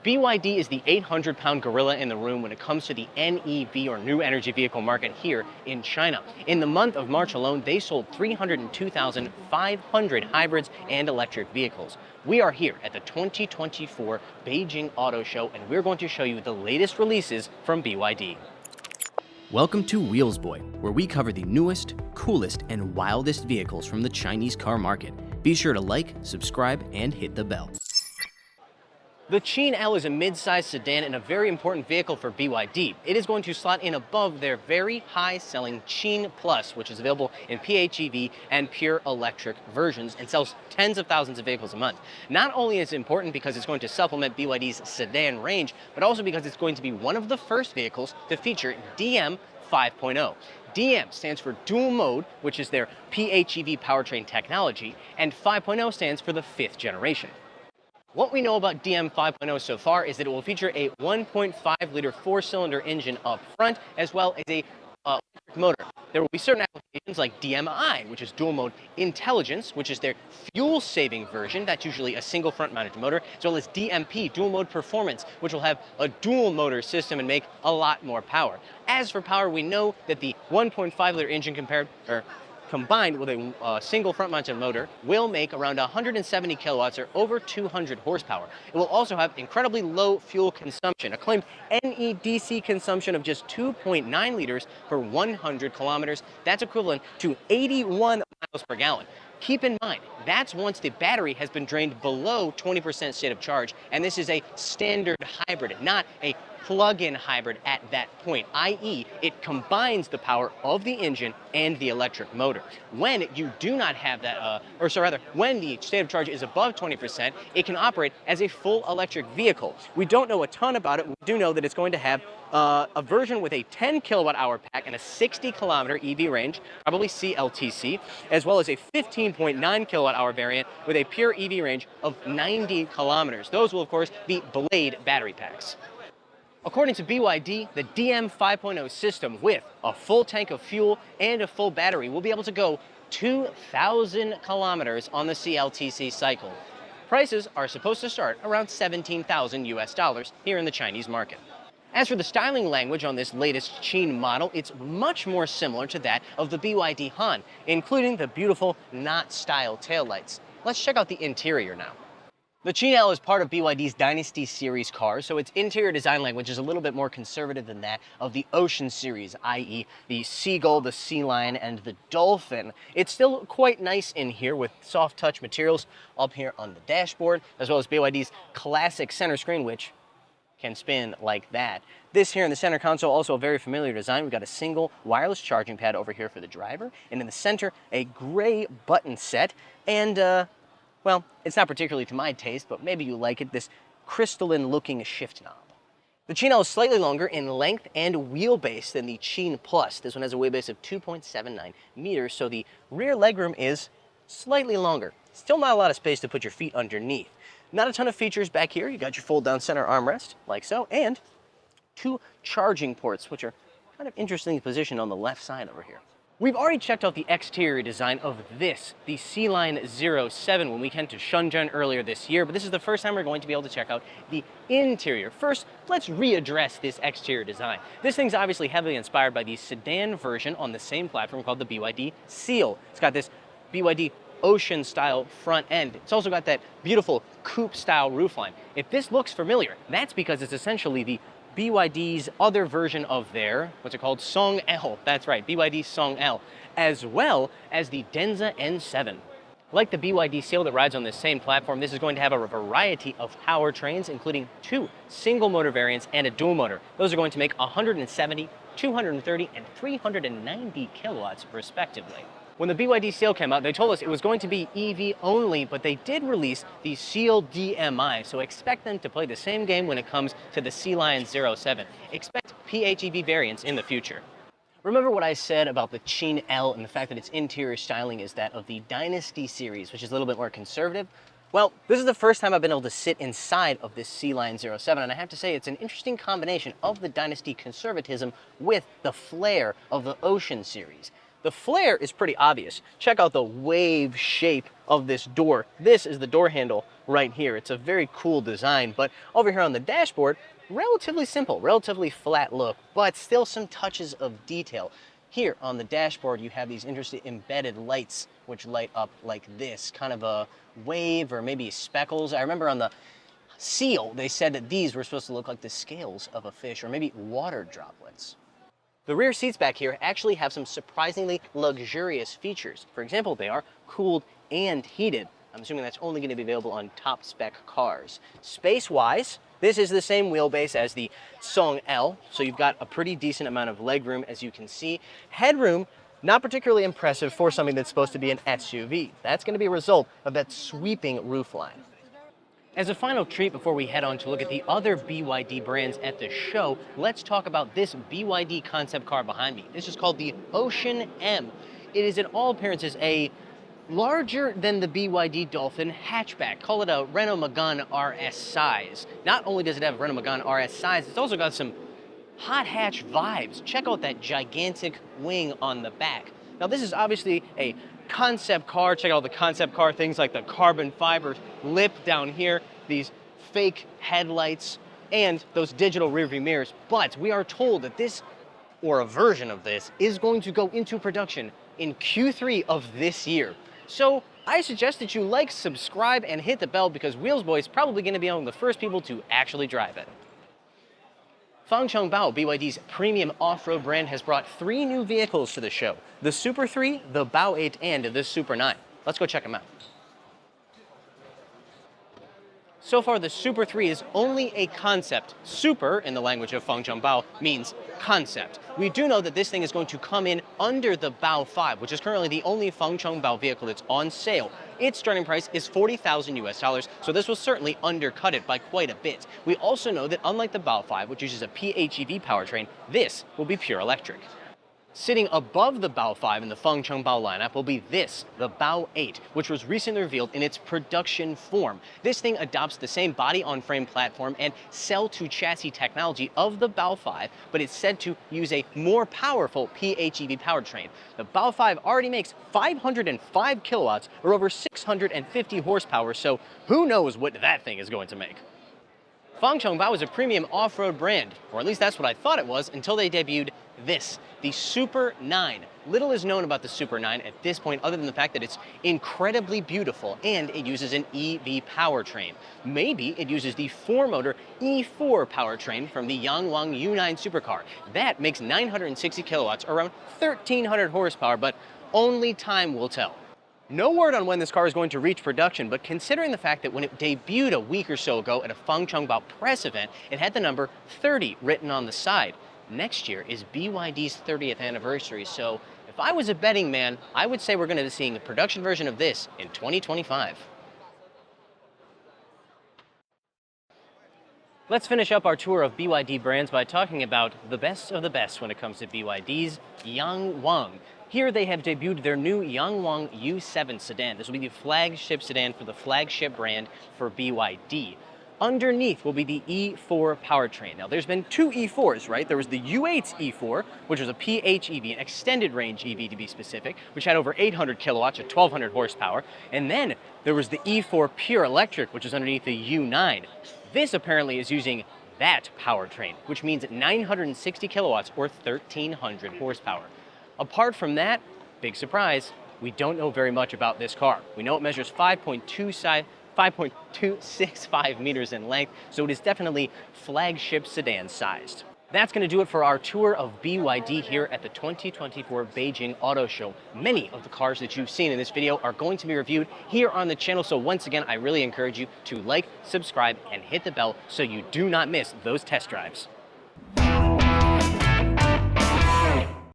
BYD is the 800-pound gorilla in the room when it comes to the NEV or new energy vehicle market here in China. In the month of March alone, they sold 302,500 hybrids and electric vehicles. We are here at the 2024 Beijing Auto Show, and we're going to show you the latest releases from BYD. Welcome to Wheels Boy, where we cover the newest, coolest, and wildest vehicles from the Chinese car market. Be sure to like, subscribe, and hit the bell. The Qin L is a mid-sized sedan and a very important vehicle for BYD. It is going to slot in above their very high-selling Qin Plus, which is available in PHEV and pure electric versions and sells tens of thousands of vehicles a month. Not only is it important because it's going to supplement BYD's sedan range, but also because it's going to be one of the first vehicles to feature DM 5.0. DM stands for dual mode, which is their PHEV powertrain technology, and 5.0 stands for the fifth generation. What we know about DM 5.0 so far is that it will feature a 1.5-liter four-cylinder engine up front, as well as a electric motor. There will be certain applications like DMI, which is dual mode intelligence, which is their fuel-saving version. That's usually a single front-mounted motor, as well as DMP, dual mode performance, which will have a dual motor system and make a lot more power. As for power, we know that the 1.5-liter engine combined with a single front-mounted motor will make around 170 kilowatts or over 200 horsepower. It will also have incredibly low fuel consumption, a claimed NEDC consumption of just 2.9 liters per 100 kilometers. That's equivalent to 81 miles per gallon. Keep in mind, that's once the battery has been drained below 20% state of charge, and this is a standard hybrid, not a plug-in hybrid at that point, i.e. it combines the power of the engine and the electric motor. When you do not have that, when the state of charge is above 20%, it can operate as a full electric vehicle. We don't know a ton about it. We do know that it's going to have a version with a 10 kilowatt hour pack and a 60 kilometer EV range, probably CLTC, as well as a 15.9 kilowatt hour variant with a pure EV range of 90 kilometers. Those will, of course, be Blade battery packs. According to BYD, the DM 5.0 system with a full tank of fuel and a full battery will be able to go 2,000 kilometers on the CLTC cycle. Prices are supposed to start around 17,000 US dollars here in the Chinese market. As for the styling language on this latest Qin model, it's much more similar to that of the BYD Han, including the beautiful knot-style taillights. Let's check out the interior now. The Qin L is part of BYD's Dynasty series cars, so its interior design language is a little bit more conservative than that of the Ocean series, i.e. the Seagull, the Sea Lion, and the Dolphin. It's still quite nice in here with soft touch materials up here on the dashboard, as well as BYD's classic center screen, which can spin like that. This here in the center console, also a very familiar design. We've got a single wireless charging pad over here for the driver, and in the center, a gray button set, and well, it's not particularly to my taste, but maybe you like it, this crystalline-looking shift knob. The Qin L is slightly longer in length and wheelbase than the Qin Plus. This one has a wheelbase of 2.79 meters, so the rear legroom is slightly longer. Still not a lot of space to put your feet underneath. Not a ton of features back here. You got your fold-down center armrest, like so, and two charging ports, which are kind of interestingly positioned on the left side over here. We've already checked out the exterior design of this, the Sea Lion 07, when we came to Shenzhen earlier this year, but this is the first time we're going to be able to check out the interior. First, let's readdress this exterior design. This thing's obviously heavily inspired by the sedan version on the same platform called the BYD Seal. It's got this BYD Ocean-style front end. It's also got that beautiful coupe-style roofline. If this looks familiar, that's because it's essentially the BYD's other version of their, what's it called, Song L. That's right, BYD Song L, as well as the Denza N7. Like the BYD Seal that rides on this same platform, this is going to have a variety of powertrains, including two single motor variants and a dual motor. Those are going to make 170, 230, and 390 kilowatts, respectively. When the BYD Seal came out, they told us it was going to be EV only, but they did release the Seal DMI, so expect them to play the same game when it comes to the Sea Lion 07. Expect PHEV variants in the future. Remember what I said about the Qin L and the fact that its interior styling is that of the Dynasty series, which is a little bit more conservative? Well, this is the first time I've been able to sit inside of this Sea Lion 07, and I have to say it's an interesting combination of the Dynasty conservatism with the flair of the Ocean series. The flare is pretty obvious. Check out the wave shape of this door. This is the door handle right here. It's a very cool design, but over here on the dashboard, relatively simple, relatively flat look, but still some touches of detail. Here on the dashboard, you have these interesting embedded lights which light up like this, kind of a wave or maybe speckles. I remember on the seal, they said that these were supposed to look like the scales of a fish or maybe water droplets. The rear seats back here actually have some surprisingly luxurious features. For example, they are cooled and heated. I'm assuming that's only going to be available on top spec cars. Space-wise, this is the same wheelbase as the Qin L, so you've got a pretty decent amount of legroom, as you can see. Headroom, not particularly impressive for something that's supposed to be an SUV. That's going to be a result of that sweeping roofline. As a final treat before we head on to look at the other BYD brands at the show, let's talk about this BYD concept car behind me. This is called the Ocean-M. It is in all appearances a larger than the BYD Dolphin hatchback. Call it a Renault Megane RS size. Not only does it have Renault Megane RS size, it's also got some hot hatch vibes. Check out that gigantic wing on the back. Now this is obviously a concept car. Check out the concept car, things like the carbon fiber lip down here, these fake headlights, and those digital rearview mirrors. But we are told that this, or a version of this, is going to go into production in Q3 of this year. So I suggest that you like, subscribe, and hit the bell because Wheels Boy is probably going to be among the first people to actually drive it. Fangchengbao, BYD's premium off-road brand, has brought 3 new vehicles to the show: the Super 3, the Bao 8, and the Super 9. Let's go check them out. So far, the Super 3 is only a concept. Super, in the language of Fangchengbao, means concept. We do know that this thing is going to come in under the Bao 5, which is currently the only Fangchengbao vehicle that's on sale. Its starting price is $40,000 US, so this will certainly undercut it by quite a bit. We also know that unlike the Bao 5, which uses a PHEV powertrain, this will be pure electric. Sitting above the Bao 5 in the Fangchengbao lineup will be this, the Bao 8, which was recently revealed in its production form. This thing adopts the same body-on-frame platform and cell-to-chassis technology of the Bao 5, but it's said to use a more powerful PHEV powertrain. The Bao 5 already makes 505 kilowatts, or over 650 horsepower, so who knows what that thing is going to make. Fangchengbao is a premium off-road brand, or at least that's what I thought it was until they debuted this, the Super 9. Little is known about the Super 9 at this point other than the fact that it's incredibly beautiful and it uses an EV powertrain. Maybe it uses the 4-motor E4 powertrain from the Yangwang U7 supercar. That makes 960 kilowatts, or around 1,300 horsepower, but only time will tell. No word on when this car is going to reach production, but considering the fact that when it debuted a week or so ago at a Fangchengbao press event, it had the number 30 written on the side. Next year is BYD's 30th anniversary, so if I was a betting man, I would say we're going to be seeing a production version of this in 2025. Let's finish up our tour of BYD brands by talking about the best of the best when it comes to BYD's Yangwang. Here they have debuted their new Yangwang U7 sedan. This will be the flagship sedan for the flagship brand for BYD. Underneath will be the E4 powertrain. Now, there's been 2 E4s, right? There was the U8 E4, which was a PHEV, an extended range EV to be specific, which had over 800 kilowatts or 1,200 horsepower. And then there was the E4 pure electric, which is underneath the U9. This apparently is using that powertrain, which means 960 kilowatts or 1,300 horsepower. Apart from that, big surprise, we don't know very much about this car. We know it measures 5.265 meters in length, so it is definitely flagship sedan sized. That's going to do it for our tour of BYD here at the 2024 Beijing Auto Show. Many of the cars that you've seen in this video are going to be reviewed here on the channel, so once again, I really encourage you to like, subscribe, and hit the bell so you do not miss those test drives.